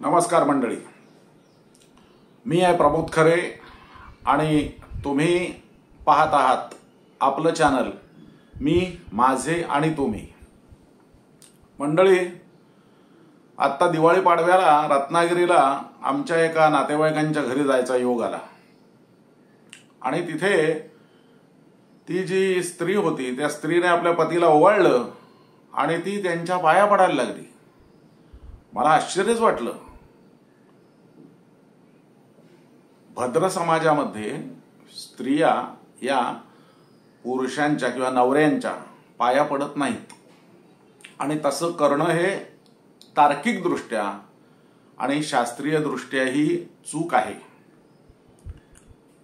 नमस्कार मंडळी, मी आहे प्रमोद खरे आणि तुम्ही पाहत आहात आपलं चॅनल मी माझे आणि तुम्ही. मंडळी, आत्ता दिवाळी पाडव्याला रत्नागिरीला आमच्या एका नातेवाईकांच्या घरी जायचा योग आला आणि तिथे ती जी स्त्री होती त्या स्त्रीने आपल्या पतीला ओवाळलं आणि ती त्यांच्या पाया पडायला लागली. मला आश्चर्यच वाटलं. भद्र समाजामध्ये स्त्रिया या पुरुषांच्या किंवा नवऱ्यांच्या पाया पडत नाहीत आणि तसं करणं हे तार्किकदृष्ट्या आणि शास्त्रीयदृष्ट्याही चूक आहे.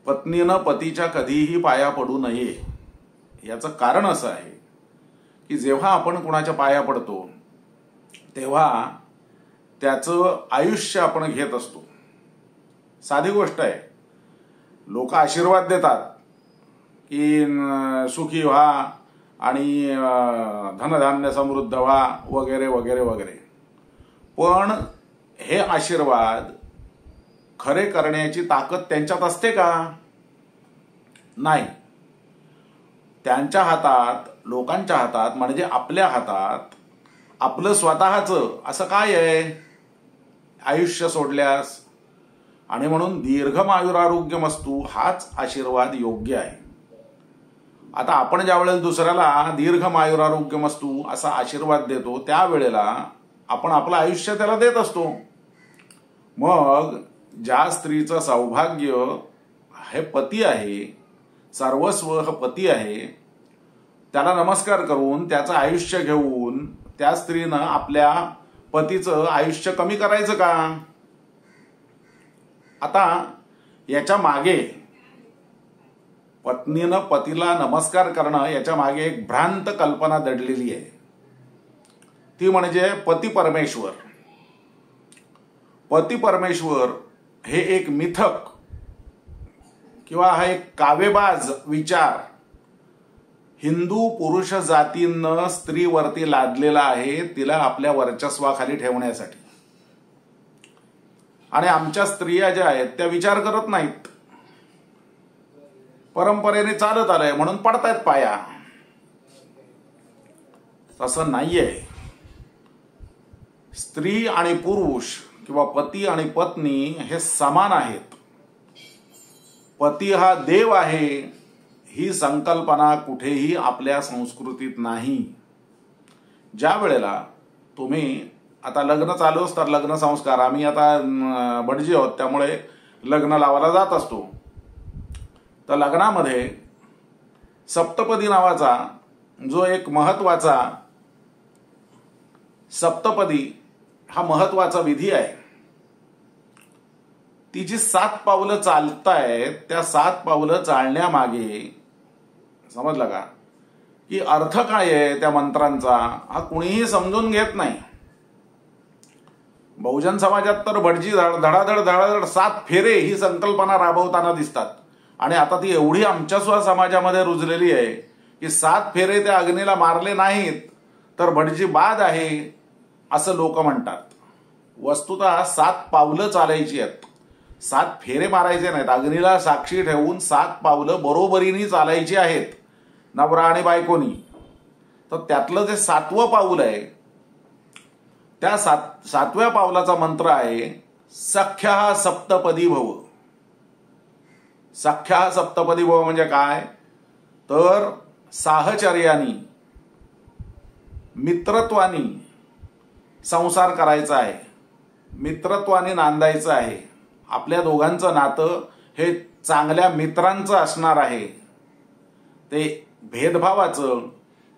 पत्नीनं पतीच्या कधीही पाया पडू नये. याचं कारण असं आहे की जेव्हा आपण कुणाच्या पाया पडतो तेव्हा त्याचं आयुष्य आपण घेत असतो. साधी गोष्ट आहे, लोक आशीर्वाद देतात की सुखी व्हा आणि धनधान्य समृद्ध व्हा वगैरे वगैरे वगैरे. पण हे आशीर्वाद खरे करण्याची ताकद त्यांच्यात असते का? नाही. त्यांच्या हातात, लोकांच्या हातात म्हणजे आपल्या हातात आपलं स्वतःचं असं काय आहे आयुष्य सोडल्यास? आणि म्हणून दीर्घमायुरारोग्यमस्तु हाच आशीर्वाद योग्य आहे. आता आपण ज्या वेळेला दुसऱ्याला दीर्घमायुरारोग्यमस्तु असा आशीर्वाद देतो त्यावेळेला आपण आपलं आयुष्य त्याला देत असतो. मग ज्या स्त्रीचं सौभाग्य हे पती आहे, सर्वस्व हे पती आहे, त्याला नमस्कार करून त्याचं आयुष्य घेऊन त्या स्त्रीनं आपल्या पतीचं आयुष्य कमी करायचं का? आता याच्या मागे पत्नीनं पतीला नमस्कार करणं याच्या मागे एक भ्रांत कल्पना दडलेली आहे. ती म्हणजे पती परमेश्वर. पती परमेश्वर हे एक मिथक किंवा हा एक काव्यबाज विचार हिंदू पुरुष जातीनं स्त्रीवरती लादलेला आहे, तिला आपल्या वर्चस्वाखाली ठेवण्यासाठी. आणि आमच्या स्त्रिया ज्या आहेत त्या विचार करत नाहीत. परंपरेने चालत आलंय म्हणून पडतायत पाया. तसं नाहीये. स्त्री आणि पुरुष किंवा पती आणि पत्नी हे समान आहेत. पती हा देव आहे ही संकल्पना कुठेही आपल्या संस्कृतीत नाही. ज्या वेळेला तुम्ही आता लग्न चालू असतात, लग्न संस्कार, आम्ही आता भटजी आहोत त्यामुळे लग्न लावायला जात असतो. तर लग्नामध्ये सप्तपदी नावाचा जो एक महत्वाचा सप्तपदी हा महत्वाचा विधी आहे. ती जी 7 पावलं चालतायत त्या 7 पावलं चालण्यामागे समजलं का की अर्थ काय आहे त्या मंत्रांचा हा कुणीही समजून घेत नाही. बहुजन समाजात तर भटजी धडाधड धडाधड 7 फेरे ही संकल्पना राबवताना दिसतात. आणि आता ती एवढी आमच्या सुद्धा समाजामध्ये रुजलेली आहे की 7 फेरे त्या अग्नीला मारले नाहीत तर भटजी बाद आहे असं लोक म्हणतात. वस्तुतः 7 पावलं चालायची आहेत, 7 फेरे मारायचे नाहीत. अग्नीला साक्षी ठेवून 7 पावलं बरोबरीने चालायची आहेत नवरा आणि बायकोनी. तर त्यातलं जे 7वं पाऊल आहे त्या 7व्या पावलाचा मंत्र आहे सख्या सप्तपदी भव. सख्या सप्तपदी भव म्हणजे काय तर साहचर्यानी मित्रत्वानी संसार करायचा आहे, मित्रत्वाने नांदायचं आहे. आपल्या दोघांचं नातं हे चांगल्या मित्रांचं असणार आहे. ते भेदभावाचं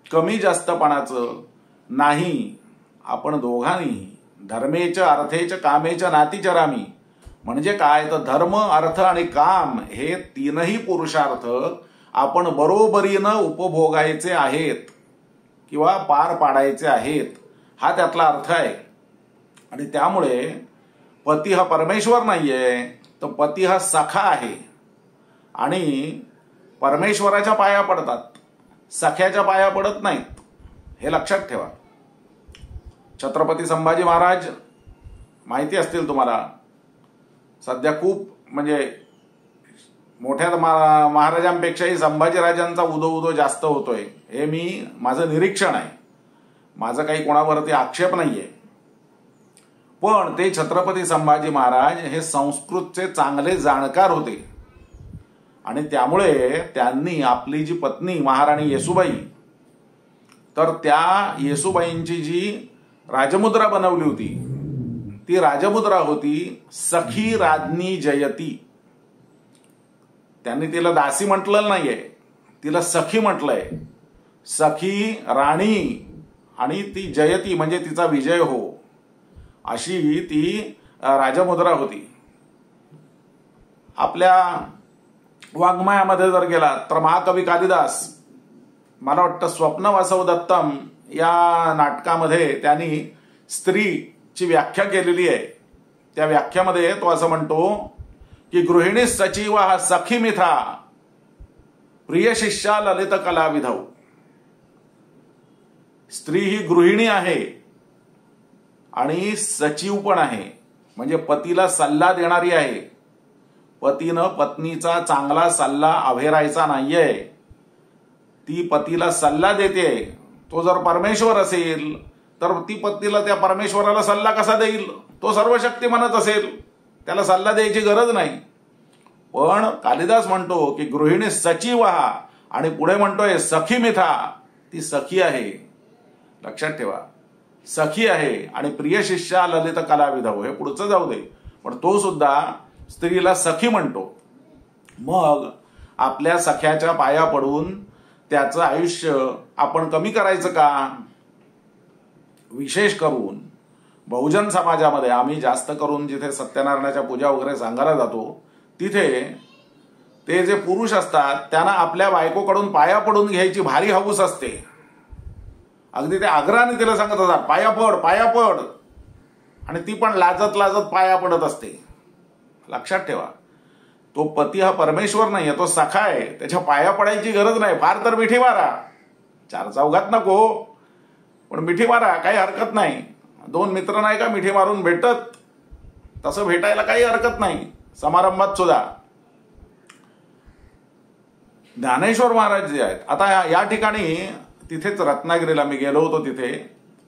कमी जास्तपणाचं नाही. आपण दोघांनी धर्मेच अर्थेच कामेच नातीचरामी म्हणजे काय तर धर्म, अर्थ आणि काम हे 3ही पुरुषार्थ आपण बरोबरीनं उपभोगायचे आहेत किंवा पार पाडायचे आहेत, हा त्यातला अर्थ आहे. आणि त्यामुळे पती हा परमेश्वर नाहीये, तर पती हा सखा आहे. आणि परमेश्वराच्या पाया पडतात, सख्याच्या पाया पडत नाहीत. हे लक्षात ठेवा. छत्रपती संभाजी महाराज माहिती असतील तुम्हाला, सध्या खूप म्हणजे मोठ्या महाराजांपेक्षाही संभाजीराजांचा उदो जास्त होतोय, हे माझं निरीक्षण आहे. माझं काही कोणावरती आक्षेप नाहीये. पण ते छत्रपती संभाजी महाराज हे संस्कृतचे चांगले जाणकार होते आणि त्यामुळे त्यांनी आपली जी पत्नी महाराणी येसूबाई, तर त्या येसूबाईंची जी राजमुद्रा बनवली होती, ती राजमुद्रा होती सखी राज्ञी जयती. त्यांनी तिला दासी म्हटलं नाहीये, तिला सखी म्हटलंय. सखी राणी आणि ती जयती म्हणजे तिचा विजय हो, अशी ती राजमुद्रा होती. आपल्या वाङ्मयामध्ये जर गेला तर महाकवी कालिदास, मला वाटतं स्वप्नवासव दत्तम या नाटकामध्ये त्यांनी स्त्रीची व्याख्या केलेली आहे. त्या व्याख्यामध्ये तो असं म्हणतो की गृहिणी सचिव हा सखी मिथा, प्रिय शिष्या ललित कला विधौ. स्त्री ही गृहिणी आहे आणि सचिव पण आहे, म्हणजे पतीला सल्ला देणारी आहे. पतीनं पत्नीचा चांगला सल्ला अभेरायचा नाहीये, ती पतीला सल्ला देते. तो जर परमेश्वर असेल तर ती पत्नीला त्या परमेश्वराला सल्ला कसा देईल? तो सर्वशक्तिमानच असेल, त्याला सल्ला द्यायची गरज नाही. पण कालिदास म्हणतो की गृहिणी सचिव हा, आणि पुढे म्हणतोय सखी मिथा, ती सखी आहे. लक्षात ठेवा, सखी आहे. आणि प्रिय शिष्या ललित कला विधौ, हे पुढचं जाऊ दे, पण तो सुद्धा स्त्रीला सखी म्हणतो. मग आपल्या सख्याच्या पाया पडून त्याचं आयुष्य आपण कमी करायचं का? विशेष करून बहुजन समाजामध्ये आम्ही जास्त करून जिथे सत्यनारायणाच्या पूजा वगैरे सांगायला जातो, तिथे ते जे पुरुष असतात त्यांना आपल्या बायकोकडून पाया पडून घ्यायची भारी हौस असते. अगदी ते आग्रहाने तिला सांगत असतात, पाया पड पाया पड, आणि ती पण लाजत लाजत पाया पडत असते. लक्षात ठेवा, तो पती हा परमेश्वर नाहीये, तो सखा आहे. त्याच्या पाया पडायची गरज नाही. फार तर मिठी मारा, चार चौघात नको, पण मिठी मारा, काही हरकत नाही. दोन मित्र नाही का मिठी मारून भेटत, तसं भेटायला काही हरकत नाही समारंभात सुद्धा. ज्ञानेश्वर महाराज जे आहेत, आता या ठिकाणी तिथेच रत्नागिरीला मी गेलो होतो, तिथे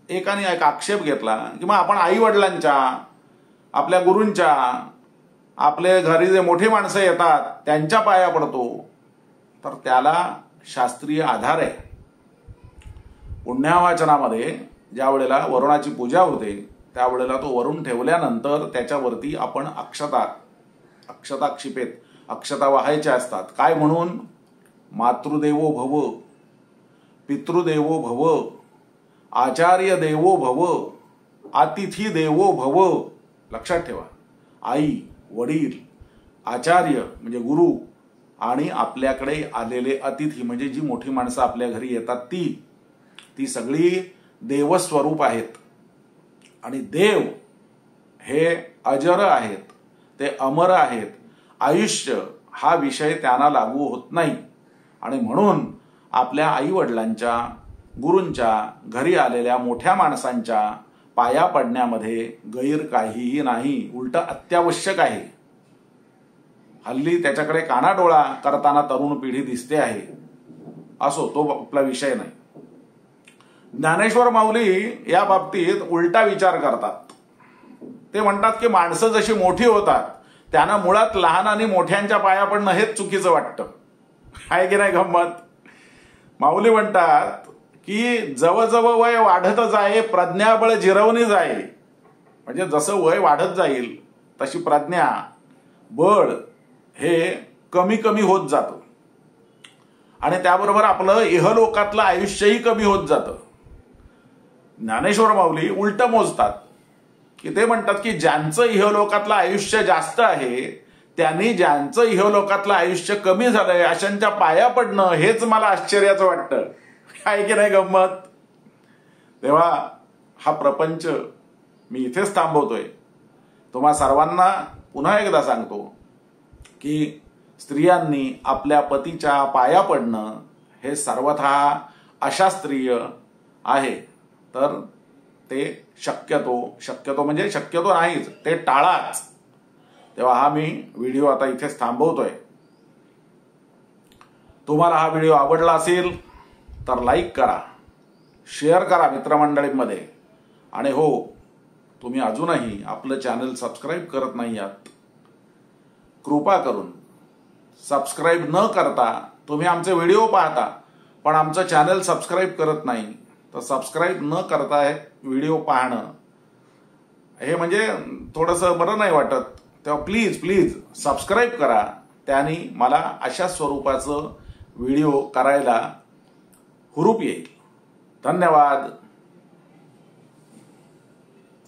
एकाने एक आक्षेप घेतला की मग आपण आई वडिलांच्या, आपल्या गुरूंच्या, आपल्या घरी जे मोठी माणसं येतात त्यांच्या पाया पडतो. तर त्याला शास्त्रीय आधार आहे. पुण्यावाचनामध्ये ज्या वेळेला वरुणाची पूजा होते त्यावेळेला तो वरुण ठेवल्यानंतर त्याच्यावरती आपण अक्षता क्षिपेत, अक्षता वाहायच्या असतात. काय म्हणून? मातृदेवो भव, पितृदेवो भव, आचार्य देवो भव, अतिथी देवो भव. लक्षात ठेवा, आई, वडील, आचार्य म्हणजे गुरु, आणि आपल्याकडे आलेले अतिथी म्हणजे जी मोठी माणसं आपल्या घरी येतात ती सगळी देवस्वरूप आहेत. आणि देव हे अजर आहेत, ते अमर आहेत. आयुष्य हा विषय त्यांना लागू होत नाही. आणि म्हणून आपल्या आई वडिलांच्या, गुरूंच्या, घरी आलेल्या मोठ्या माणसांच्या पाया पडण्यामध्ये गैर काहीही नाही, उलट अत्यावश्यक आहे. हल्ली त्याच्याकडे कानाडोळा करताना तरुण पिढी दिसते आहे. असो, तो आपला विषय नाही. ज्ञानेश्वर माऊली या बाबतीत उलटा विचार करतात. ते म्हणतात की माणसं जशी मोठी होतात त्यांना मुळात लहान आणि मोठ्यांच्या पाया पडणं हेच चुकीचं वाटतं. आहे की नाही गंमत? माऊली म्हणतात की जवळजवळ वय वाढत जाये, प्रज्ञाबळ जिरवणी जाये. म्हणजे जसं वय वाढत जाईल तशी प्रज्ञा, बळ हे कमी कमी होत जातं, आणि त्याबरोबर आपलं इहलोकातलं आयुष्यही कमी होत जातं. ज्ञानेश्वर माऊली उलट मोजतात की ते म्हणतात की ज्यांचं इहलोकातलं आयुष्य जास्त आहे त्यांनी ज्यांचं इहलोकातलं आयुष्य कमी झालंय अशांच्या पाया पडणं हेच मला आश्चर्याचं वाटतं. आहे की नाही गंमत? तेव्हा हा प्रपंच मी इथेच थांबवतोय. तुम्हा सर्वांना पुन्हा एकदा सांगतो की स्त्रियांनी आपल्या पतीच्या पाया पडणं हे सर्वथा अशास्त्रीय आहे. तर ते शक्यतो म्हणजे शक्यतो नाहीच, ते टाळाच. तेव्हा हा मी व्हिडिओ आता इथेच थांबवतोय. तुम्हाला हा व्हिडिओ आवडला असेल तर लाईक करा, शेअर करा मित्रमंडळींमध्ये. आणि हो, तुम्ही अजूनही आपलं चॅनल सबस्क्राईब करत नाही आहात, कृपा करून सबस्क्राईब न करता तुम्ही आमचे व्हिडिओ पाहता पण आमचं चॅनल सबस्क्राईब करत नाही, तर सबस्क्राईब न करता व्हिडिओ पाहणं हे म्हणजे थोडंसं बरं नाही वाटत. तेव्हा प्लीज सबस्क्राईब करा. त्याने मला अशा स्वरूपाचं व्हिडिओ करायला हुरूप येईल. धन्यवाद.